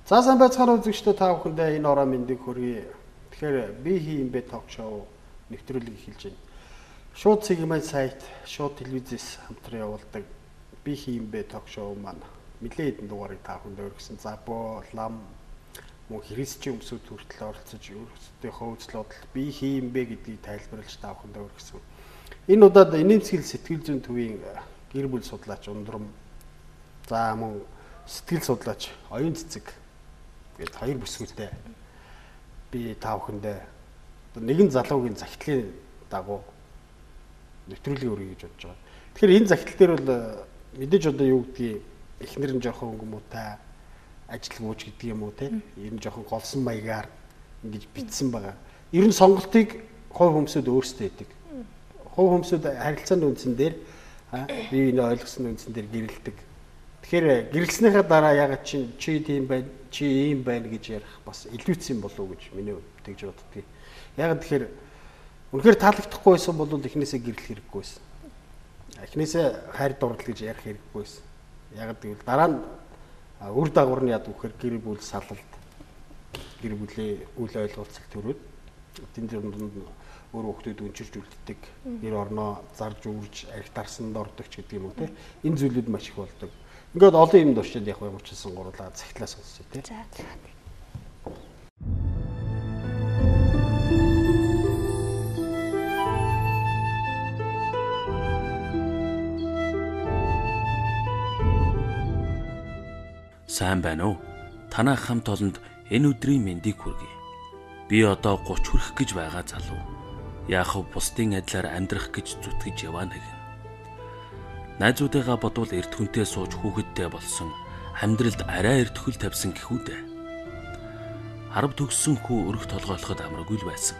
За сайн байцгаана үзэгчдээ та бүхэндээ энэ ороо мэндийг хүргэе. Тэгэхээр би хийм бэ ток шоу нэвтрүүлэг эхэлж байна. Шууд сегмент сайт, шууд телевизээс хамтран явуулдаг би хийм бэ ток шоу маань нэлээд хэдэн дугаарыг та бүхэнд өргөсөн. За боо лам мөн христчийн өмсөд хүртэл оролцож өөрсдийнхөө үзлүүд би хийм бэ гэдгийг тайлбарлаж та бүхэнд өргөсөн. Энэ удаад инээмсэглэл сэтгэл зүйн төвийн гэр бүл судлаач Ундрам, за мөн сэтгэл судлаач Оюун Цэцэг гээд хоёр бүсгүйтэй би та бүхэндээ нэгэн залуугийн захидлын дагуу нэвтрүүлэг өргөе гэж бодож байгаа. Тэгэхээр энэ захидал дээр бол мэдээж одоо юу гэдгийг эхнэр нь жоохон өнгөмөтэй ажил гүйж гэдэг юм уу те. Ер нь жоохон голсон маягаар ингэж битсэн байгаа. Ер нь сонголтыг хувь хүмүүсд өөрсдөө хийдэг. Хувь хүмүүсд харилцааны үндсэн дээр бие биенээ ойлгосон үндсэн дээр гэрэлдэг. Тэгэхээр гэрэлснийхаа дараа ягаад чи тийм байна, чи ийм байна гэж ярих бас илүүцсэн болов уу гэж миний хувьд тэгж боддгийг. Ягаад тэгэхээр үнэхээр таалагдахгүй байсан бол эхнээсээ гэрлэх хэрэггүй байсан. Эхнээсээ хайр дурлал гэж ярих хэрэггүй байсан. Ягаад гэвэл дараа нь үр дагавар нь яд вөхөр гэр бүл салалт, гэр бүлийн үйл ойлголцол төрөөд тэнд дунд өөр хүмүүсд өнчилж үлддэг, гэр орноо зарж үрж архитарсанд ордог ч гэдэг юм уу те. Энэ зүйлүүд маш их болдог. Ингээд олон юмд орчод яг юм учраас гурлаа захидлаа сонсчээ тий. За. Сайн байна уу? Танай хамт олонд энэ өдрийн мэндийг хүргэе. Би одоо 30 хүрэх гэж байгаа залуу. Яахав бусдын адилаар амьдрах гэж зүтгэж яваа нэгэн. Найзуудыгаа бодвол эрт хүнтэй сууж хүүхэдтэй болсон, амьдралд арай эртхүүл тавьсан гэхүүдээ. Харав төгссөн хүү өргөх толгойлоход амаргүй л байсан.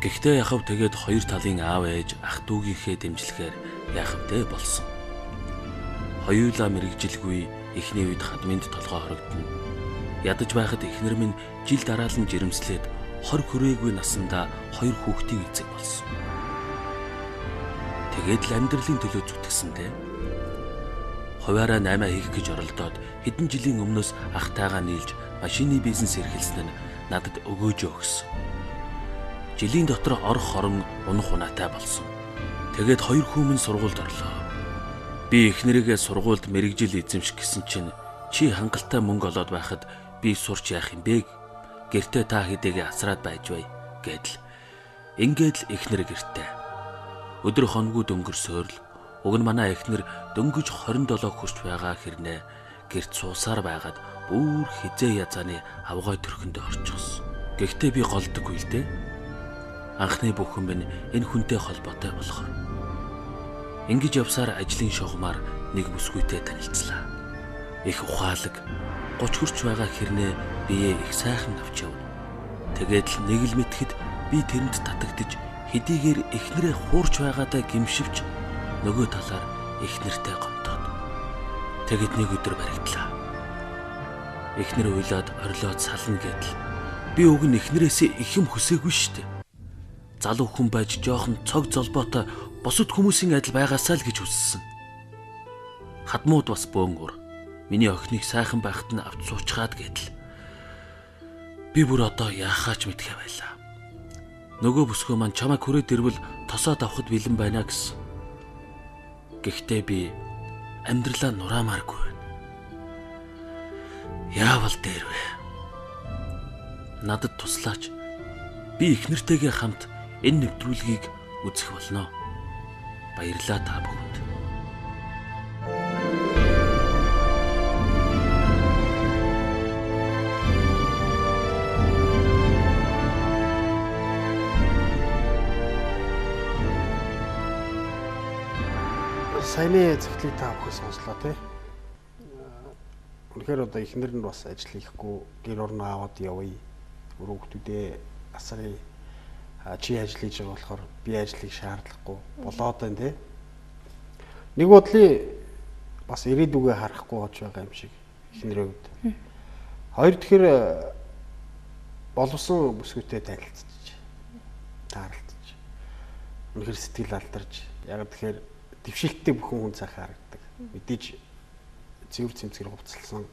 Гэхдээ яхав тэгээд хоёр талын аав ээж ах дүүгийнхээ дэмжлэхээр яхавдээ болсон. Хоёулаа мэрэгжилгүй эхний үед хадминд толгой хорогдно. Ядаж байхад эхнэр минь жил дараалан жирэмслээд 20 хүрээгүй насандаа хоёр хүүхдийн эцэг болсон. Тэгээд л амьдралын төлөө зүтгэсэндээ хуваараа 8 хийх гэж оролдоод хэдэн жилийн өмнөөс ахтайгаа нийлж машины бизнес эрхэлсэн нь надад өгөөжөө өгсөн. Жилийн дотор орох хорон унах унаатай болсон. Тэгээд хоёр хүүмэн сургуульд орлоо. Би эхнэрийгээ сургуульд мэрэгжил эзэмших гэсэн чинь чи хангалттай мөнгө олоод байхад би сурч яах юм бэ? Гэртээ та хэдийгээ асраад байж бай гэдэл. Ингээд л эхнэр гэртээ. Өдөр хоногуд өнгөрсөөр л уг нь манай эхнэр дөнгөж 27 хүрч байгаа хэрнээ гэрт суусаар байгаад бүр хизээ язааны авгай төрхөндөө орчихсон. Гэхдээ би голдоггүй л дээ. Анхны бүхэн минь энэ хүнтэй холбоотой болохоор. Ингэж явсаар ажлын шугамар нэг бүсгүйтэй танилцлаа. Их ухаалаг 30 хүрч байгаа хэрнээ бие их сайхан авч яв. Тэгээд л нэг л мэтгэд би тэрэнд татагдж хэдийгээр эхнэрээ хуурч байгаадаа гимшивч нөгөө талаар эхнэртэй гомдоод. Тэгэд нэг өдөр баригдлаа. Эхнэр уйлаад орилоод сална гэдэл. Би уг нь эхнэрээсээ их юм хүсээгүй штэ. Залуу хүн байж жоохон цог золбоотой бусад хүмүүсийн адил байгаасаа л гэж хүссэн. Хадмууд бас бөөн ур. Миний охиныг сайхан байхад нь авч суучгаад гэдэл. Би бүр одоо яахаач мэдхэ байлаа. Нөгөө бүсгүй маань чамайг хүрээд ирвэл тосоод авахд бэлэн байна гэсэн. Гэхдээ би амьдралаа нураамааргүй байна. Яавал дээр вэ? Надад туслаач. Би эхнэртэйгээ хамт энэ нэвтрүүлгийг үзэх болно. Баярлалаа та бүхэнд. Саяны захидлыг та бүхэн сонслоо тий. Үнэхээр одоо эхнэр нь бас ажил хийхгүй гэр орноо аваад явъя. Өрөөгтүүдээ асрыг чи ажил хийж байгаа болохоор би ажлыг шаардлагагүй болоод байна тий. Нэг бодлын бас ирээдүгээ харахгүй болж байгаа юм шиг эхнэрийн хувьд. Хоёр тэгэхээр боловсон бүсгүйтэй танилцж таарлцж. Үнэхээр сэтгэл алдарч. Яг тэгэхээр дэвшилттэй бүхэн хүн цаах харагдаг. Мэдээж цэвэр цэмцгэр хувцалсан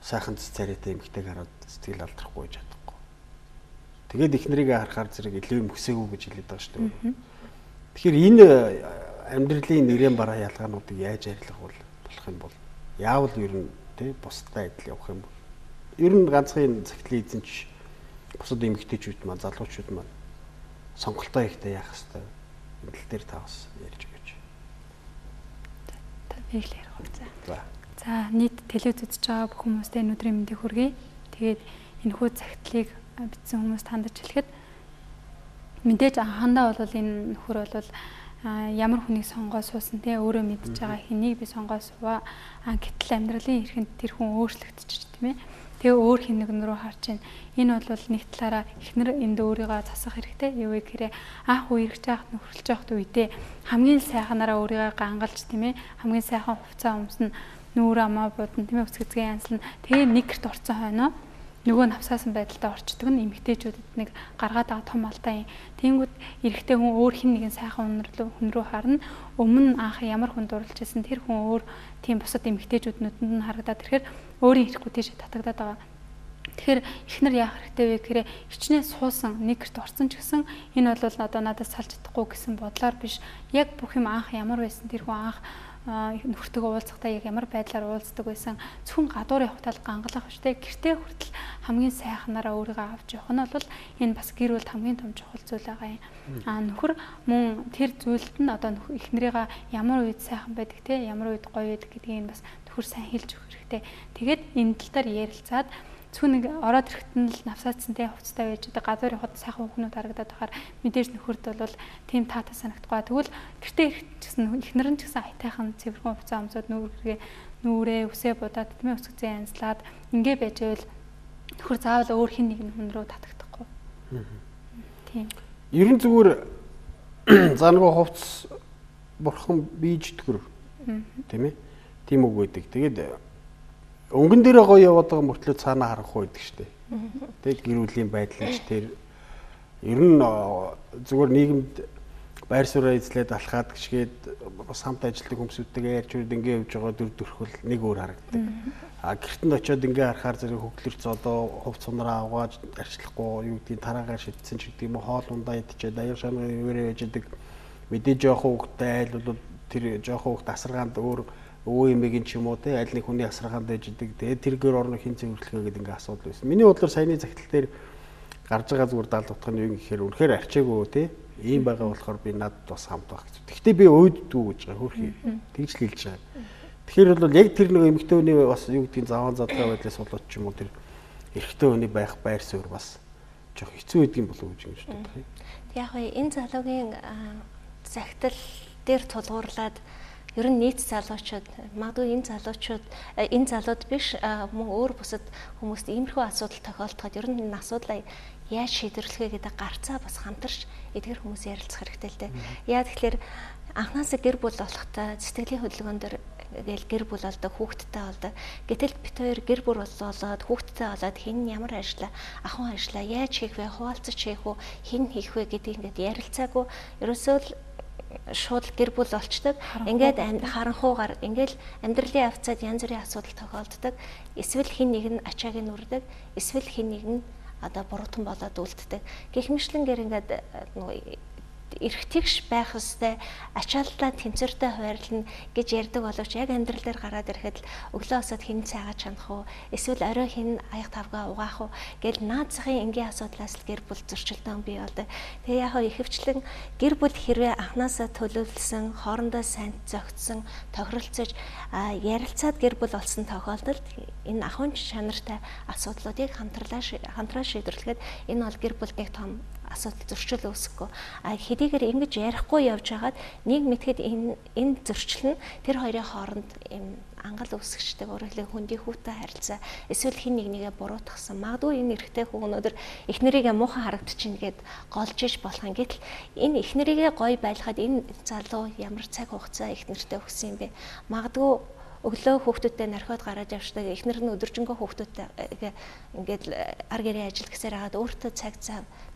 сайхан царайтай эмэгтэйг хараад сэтгэл алдрахгүй чадахгүй. Тэгээд их нарыг харахаар зэрэг илүү юм хүсээгүй гэж хэлээд байгаа шүү дээ. Тэгэхээр энэ амьдралын нэрэн бараа ялгаануудыг яаж арилгах болох юм бол яавал ер нь тий бусдад адил явах юм бол ер нь ганцхан цагтлын эзэнч бусад эмэгтэйчүүд маань залуучууд маань сонголтоо ихтэй яах хэвээр энэ тал дээр та бас ярьж өгөөч. Та биелэр хурцаа. За нийт телевиз үзэж байгаа бүх хүмүүстээ өнөөдрийн мэндийг хүргэе. Тэгээд энэхүү цагтлыг бичсэн хүмүүст хандаж хэлэхэд мэдээж анхандаа бол энэ нөхөр бол ямар хүнийг сонгоо суусан те өөрөө мэдж байгаа хэнийг би сонгоо суваа. Гэтэл амьдралын эрхэнд тэр хүн өөрчлөгдөж тийм ээ. Тэгээ өөр хинэг рүү харж байна. Энэ бол нэг талаараа эхнэр энд өөрийгөө засах хэрэгтэй. Юу вэ гэхээр анх үерхэж байхад нөхөрлж байхад үедээ хамгийн сайханараа өөрийгөө гангалж тийм ээ. Хамгийн сайхан хувцас өмснө, нүүр амаа буудан тийм ээ, үсгэцгээ янзлна. Тэгээ нэг гэрт орцсон хойноо нөгөө навсаасан байдалтай орчдөг нь эмэгтэйчүүдэд нэг гаргаад байгаа том алдаа юм. Тэнгүүд эрэгтэй хүн өөр хин нэгэн сайхан хүн рүү харна. Өмнө анх ямар хүн дурлж байсан тэр хүн өөр тийм бусад эмэгтэйчүүд нүдэнд нь харагдаад ирэхээр өөрийн ирэхгүй тийш татагдаад байгаа. Тэгэхээр эхнэр яах хэрэгтэй вэ гэхээр хичнээн суусан нэг гэрт орсон ч гэсэн энэ бол одоо надад салж чадахгүй гэсэн бодлоор биш. Яг бүх юм анх ямар байсан тэр хүн анх нөхөртөөгөө уулзахдаа яг ямар байдлаар уулздаг байсан зөвхөн гадуур явахтаа гангалах биштэй гэртээ хүртэл хамгийн сайхнараа өөрийгөө авч явах нь бол энэ бас гэр бүлд хамгийн том чухал зүйл байгаа юм. Нөхөр мөн тэр зүйлд нь одоо эхнэрийгээ ямар үед сайхан байдаг те ямар үед гоё байдаг гэдгийг бас нөхөр сайн хэлж өгөх хэрэгтэй. Тэгээд энэ тал дээр ярилцаад зөвхөн нэг ороод ирэхэд нь л навсаацсан те хувцастай байж байгаа газар явахад сайхан хүмүүс харагдаад байхаар мэдээж нөхөрд бол тийм таатай санагдахгүй. Тэгвэл гэртээ ирэхэд ч гэсэн эхнэр нь ч гэсэн айтайхан цэвэрхэн хувцас өмсөд нүрээ үсээ будаад тийм өсгцэн янзлаад ингээ байж байвал нөхөр заавал өөр хин нэгэн хүн рүү татагдахгүй. Тийм. Ерөн зүгээр за нөгөө хувцас бурхан бийж тгөр. Тийм ээ. Тийм үг байдаг. Тэгээд өнгөн дээрээ гоё яваад байгаа мөртлөө цаанаа харахгүй байдаг штеп. Тэг гэр бүлийн байдал нь ч тэр ер нь зүгээр нийгэмд байр сууриа эзлээд алхаад гიშгээд бас хамт ажилладаг хүмүүсүүдтэйгээ ярьж үрд ингээ явж байгаа дүр төрхөл нэг өөр харагддаг. Гэртэнд очиод ингээ харахаар зэрэг хөглөрч одоо хувц сунараа аваад арчлахгүй юу гэдгийг тараагаар шидсэн ч гэдэг юм уу хоол ундаа идчихэд аяр шанаа ивэрэ яж идэг мэдээж жоохон хөвгтэй айл бол тэр жоохон хөвгт асаргаанд өөр өвөө эмээгийн ч юм уу те аль нэг хүний асаргаанд байж идэг. Тэгээд тэр гэр орны хин цэвэрлэгээ гэдэг ингээ асуудал байсан. Миний бодлоор саяны цагтл дээр гарч байгаа зүгээр даалт утга нь юу гэхээр үнэхээр арчаагүй те ийм байгаа болохоор би надад бас хамт байх гэж. Гэхдээ би өөддгүү гэж байгаа хөрхий. Тэгж л хэлж байгаа. Тэгэхээр бол яг тэр нэг эмэгтэй хүний бас юу гэдгийг заван задгаа байдлаас болоод ч юм уу тэр эрэгтэй хүний байх байр суурь бас жоох хэцүү байдгийн болов уу гэж боддог. Яг энэ залуугийн цагтл дээр тулгуурлаад ер нь нийт залуучууд магадгүй энэ залууд биш мөн өөр бусад хүмүүст иймэрхүү асуудал тохиолдоход ер нь энэ асуудлаа яаж шийдвэрлэх вэ гэдэг гарцаа бас хамтарч эдгээр хүмүүс ярилцах хэрэгтэй л дээ. Яа тэгэхээр анхнаасаа гэр бүл болохтой сэтгэлийн хөдөлгөөн дээр гээл гэр бүл болдог хүүхэдтэй болдог. Гэтэл бит хоёр гэр бүл болоод хүүхэдтэй болоод хэн ямар ажиллаа, ахуйн ажиллаа яаж хийх вэ, хуваалцаж хийх үү, хэн хийх вэ гэдгийг ингээд ярилцаагүй ерөөсөө л шууд гэр бүл болчдөг. Ингээд харанхуугаар ингээд амьдралын явцад янз бүрийн асуудал тохиолддог. Эсвэл хин нэг нь ачааг нь үрдэг, эсвэл хин нэг нь одоо буруутан болоод үлддэг. Гэх мэтлэнгээр ингээд эрхтгийгш байх хэвээр ачааллаа тэмцэртэй хуваарлна гэж ярьдаг боловч яг амьдрал дээр гараад ирэхэд өглөө осод хин цайгаа чанах уу эсвэл орой хин аяг тавгаа угаах уу гэж наад захын энгийн асуудлаас л гэр бүл зөрчилдөөн бий болдог. Тэгээ яг ихэвчлэн гэр бүл хэрвээ анханасаа төлөвлөсөн, хоорондоо сайн зохицсон, тохиролцож ярилцаад гэр бүл болсон тохиолдолд энэ ахуйн чанартай асуудлуудыг хамтран шийдвэрлэхэд энэ бол гэр бүлд том асуудал зөрчил үүсэхгүй. Хэдийгээр ингэж ярихгүй явж хагаад нэг мэдхэд энэ зөрчил нь тэр хоёрын хооронд юм ангал үүсгчдэг өөрөлдөө хүндий хүүтэй харилцаа эсвэл хин нэгнийгээ буруутгасан. Магадгүй энэ эрэгтэй хүн өнөөдөр эхнэрийгээ муухан харагдчихна гэд голж иж болох юм. Гэтэл энэ эхнэрийгээ гоё байлгахад энэ залуу ямар цаг хугацаа эхнэртэй өгсөн юм бэ? Магадгүй өглөө хүүхдүүдтэй нархиод гараад явждаг. Эхнэр нь өдөржингөө хүүхдүүдтэй ингээд ар гэрээ ажил гэсээр хагаад өөртөө цаг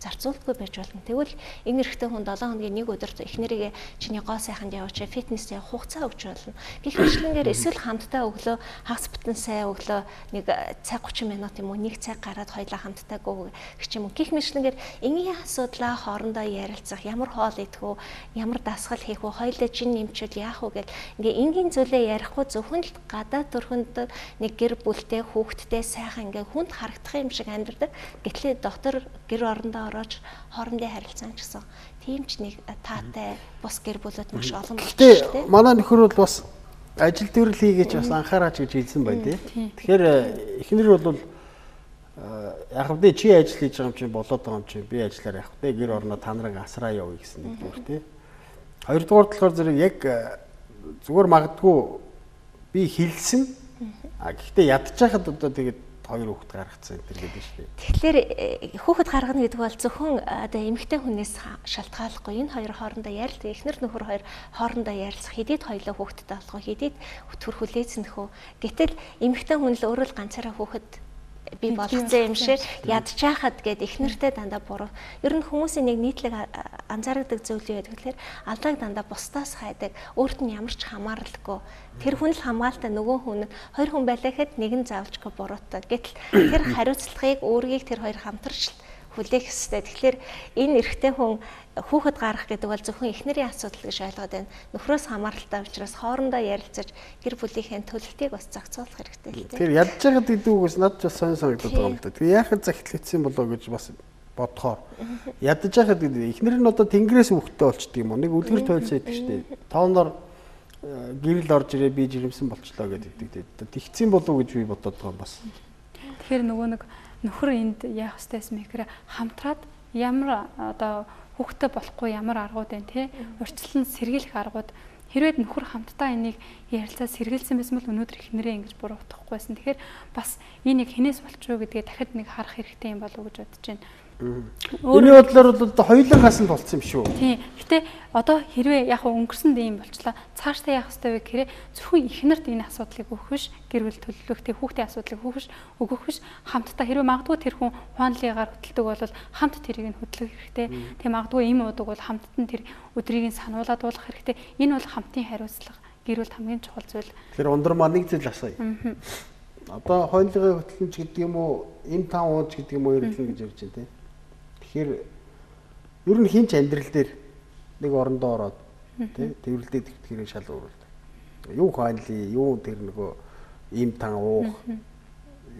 зарцуулдаггүй байж болно. Тэгвэл энэ эрэгтэй хүн 7 хоногийн нэг өдөрт эхнэрийгээ чиний гоо сайханд явууч, фитнес явах хугацаа өгч болно. Гэх мэтлэнгээр эсвэл хамтдаа өглөө хагас бүтэн сая өглөө нэг цаг 30 минут юм уу нэг цаг гараад хоёулаа хамтдаа гоо гэх юм уу. Гэх мэтлэнгээр энгийн асуудлаа хоорондоо ярилцах, ямар хоол идэх үү, ямар дасгал хийх үү, хоёулаа чин нэмчил яах вэ гэл ингээ энгийн зүйлээ ярихгүй зөвхөн л гадаад төрхөнд нэг гэр бүлтэй хүүхдтэй сайхан ингээ хүнд харагдах юм шиг амьдардаг. Гэтэл дотор гэр орондоо орооч хоорондын харилцаа гэсэн тийм ч нэг таатай бус гэр бүлүүд маш олон болж байна. Гэтэ манай нөхөр бол бас ажил төрөл хийгээч бас анхаараач гэж хэлсэн байна тий. Тэгэхээр эхнэр бол яг хэвдээ чи ажил хийж байгаа юм чи болоод байгаа юм чи би ажиллаар явах тий гэр орноо та нарыг асраа явъя гэсэн нэгдүгээр тий. Хоёрдугаар болохоор зэрэг яг зүгээр магадгүй би хэлсэн гэхдээ ядчихад одоо тэгээд хоёр хүүхэд гаргацсан энэ төр гэдэг шүү дээ. Тэгэхээр хүүхэд гаргана гэдэг бол зөвхөн одоо эмэгтэй хүнээс шалтгааллахгүй энэ хоёр хоорондоо ярилцах, эхнэр нөхөр хоёр хоорондоо ярилцах, хэдийд хоёулаа хүүхэдтэй болох уу, хэдийд төр хүлээцнэх үү. Гэтэл эмэгтэй хүн л өөрөө л ганцаараа хүүхэд би болгоцсон юм шиг ядчихад гээд эхнэртэй дандаа буруу. Ер нь хүмүүсийн нэг нийтлэг анзаардаг зүйл юу гэдэг вэ? Алдааг дандаа бусдаас хайдаг, өөрт нь ямар ч хамааралгүй. Тэр хүн л хамгаалтай, нөгөө хүн хоёр хүн байлаа гэхэд нэг нь заавчгүй буруутай. Гэтэл тэр хариуцлагыг өөрийг тэр хоёр хамтарч хүлээх ёстой. Тэгэхээр энэ эрэгтэй хүн хүүхэд гарах гэдэг бол зөвхөн эхнэрийн асуудал гэж ойлгоод байна. Нөхрөөс хамааралтай учраас хоорондоо ярилцаж гэр бүлийнхээ төлөлтийг бас зохицуулах хэрэгтэй л дээ. Тэр ядж байгаад гэдэг үгээс надад бас сонь санагдаад байгаа юм да. Тэгээ яахад захидлагдсан болоо гэж бас бодохоор ядж байгаад гэдэг эхнэр нь одоо тэнгэрээс хөвгтөө болчдөг юм уу? Нэг үлгэр туйлсан гэдэг шүү дээ. Тооноор гэрэл орж ирээ би жирэмсэн болчлоо гэдэг. Тэгцэн болов гэж би бодоод байгаа юм бас. Тэгэхээр нөгөө нэг нөхөр энд яах ёстой юм гэхээр хамтраад ямар одоо хүүхдтэй болохгүй ямар аргууд байна те урьдчилан сэргийлэх аргууд хэрвээ нөхөр хамтдаа энийг ярилцаа сэргийлсэн байсан бол өнөөдөр эхнэрээ ингэж буруутгахгүйсэн. Тэгэхээр бас энийг хинээс болчихоо гэдгээ дахиад нэг харах хэрэгтэй юм болов уу гэж бодож байна. Өөрийн бодлоор бол одоо хоёулангаас нь болцсон юм шүү. Тийм. Гэтэ одоо хэрвээ яг өнгөрсөнд ийм болчлаа. Цаашдаа яах ёстой вэ гэхээр зөвхөн эхнэрт энэ асуудлыг өгөх биш, гэр бүл төлөвлөгтэй хүүхдийн асуудлыг өгөх биш, хамтдаа хэрвээ магадгүй тэр хүн хуанлыгаар хөдөлдөг бол хамт тэрийг нь хөдлөх хэрэгтэй. Тийм магадгүй ийм уудаг бол хамтд нь тэр өдрийг нь сануулад уулгах хэрэгтэй. Энэ бол хамтын хариуцлага. Гэр бүл хамгийн чухал зүйл. Тэр ундар маа нэг зүйл асууя. Одоо хойногийн хөтлөмж гэдэг юм уу, им тан ууж гэдэг юм уу хэрэглэн гэж ярьж байна тийм. Тэгэхээр ер нь хинч амьдрал дээр нэг орондоо ороод тий тэрвэрлдээд тэгтгэрээ шал өөрөлдөг. Юу хойнлий, юу тэр нөгөө им тан уух.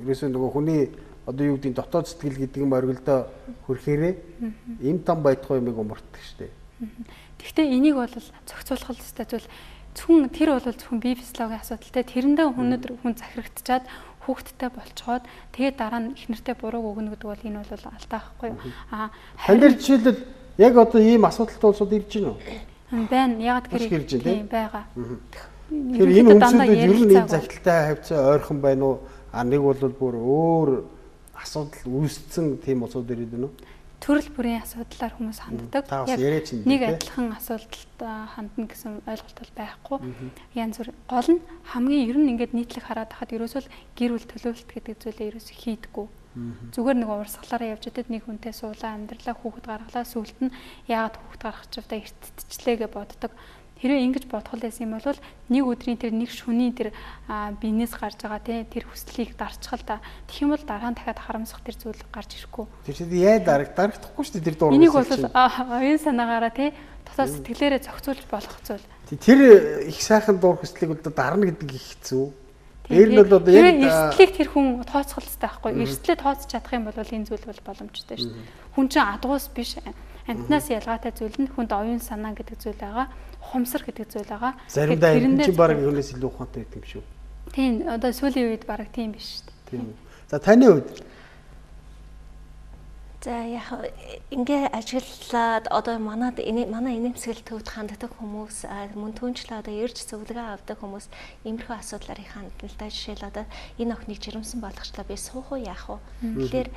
Ерөөсөө нөгөө хүний одоо юу гэдэг дотоод сэтгэл гэдэг юм оргилдоо хөрхээрээ им тан байдгүй юмыг умартдаг штеп. Гэхдээ энийг бол зохицуулах хэрэгтэй зүйл зөвхөн тэр бол зөвхөн бие физиологийн асуудалтай тэрэндээ хүн захирагдчихад хүүхдтэй болцоход тэгээд дараа нь эхнэртэй буруу өгнө гэдэг бол энэ бол алдаа байхгүй юу? Харин жишээлбэл яг одоо ийм асуудалтай улсууд ирж байна уу? Байна. Яг тэр байгаа. Тэр энэ хүмүүсүүд ер нь ийм захидалтай хавцаа ойрхон байна уу? Нэг бол бүр өөр асуудал үүсцэн тийм улсууд ирээд байна уу? Төрөл бүрийн асуудлаар хүмүүс ханддаг. Яг нэг адилхан асуудалд хандна гэсэн ойлголт бол байхгүй. Янз бүр гол нь хамгийн ер нь ингээд нийтлэг хараад хахад ерөөсөө гэр бүл төлөвлөлт гэдэг зүйлээ ерөөсөө хийдэггүй. Зүгээр нэг урсгалаараа явж идээд нэг хүнтэй суулаа амьдралаа хүүхэд гаргалаа сүулт нь яагаад хүүхэд гаргах ч удаа эртдчихлээ гэж боддог. Хэрвээ ингэж бодхол байсан юм бол нэг өдрийн тэр нэг шөнийн тэр бизнес гарч байгаа тэр хүслийг дарчихал та. Тэгэх юм бол дараа нь дахиад харамсах тэр зүйл гарч ирэхгүй. Тэр чинь яа дарагдахгүй шүү дээ тэр дуурай. Энийг бол оюун санаагаараа дотоод сэтгэлээрээ зохицуулж болох зүйл. Тэр их сайхан дуур хүслийг одоо дарна гэдэг их хэцүү. Дээр нь бол одоо яг эрсдлийг тэр хүн тооцох хэрэгтэй байхгүй. Эрсдлээ тооцож чадах юм бол энэ зүйл бол боломжтой шүү дээ. Хүн чинь адгуус биш. Амтнаас ялгаатай зүйл нь хүнд оюун санаа гэдэг зүйл байгаа. Ухамсар гэдэг зүйл байгаа. Заримдаа энэ чинь баг юунаас илүү ухаантай гэдэг юм шүү. Тийм, одоо сүүлийн үед баг тийм биш шүү дээ. Тийм. За таны хувьд. За яг ингээ ажиллаад одоо манай инээмсэглэл төвд ханддаг хүмүүс мөн түнчлээ одоо ирж зөвлөгөө авдаг хүмүүс иймэрхүү асуудлаар их хандналтай жишээл одоо энэ охиныг жирэмсэн болгочлаа би суух уу яах вэ? Тэгэхээр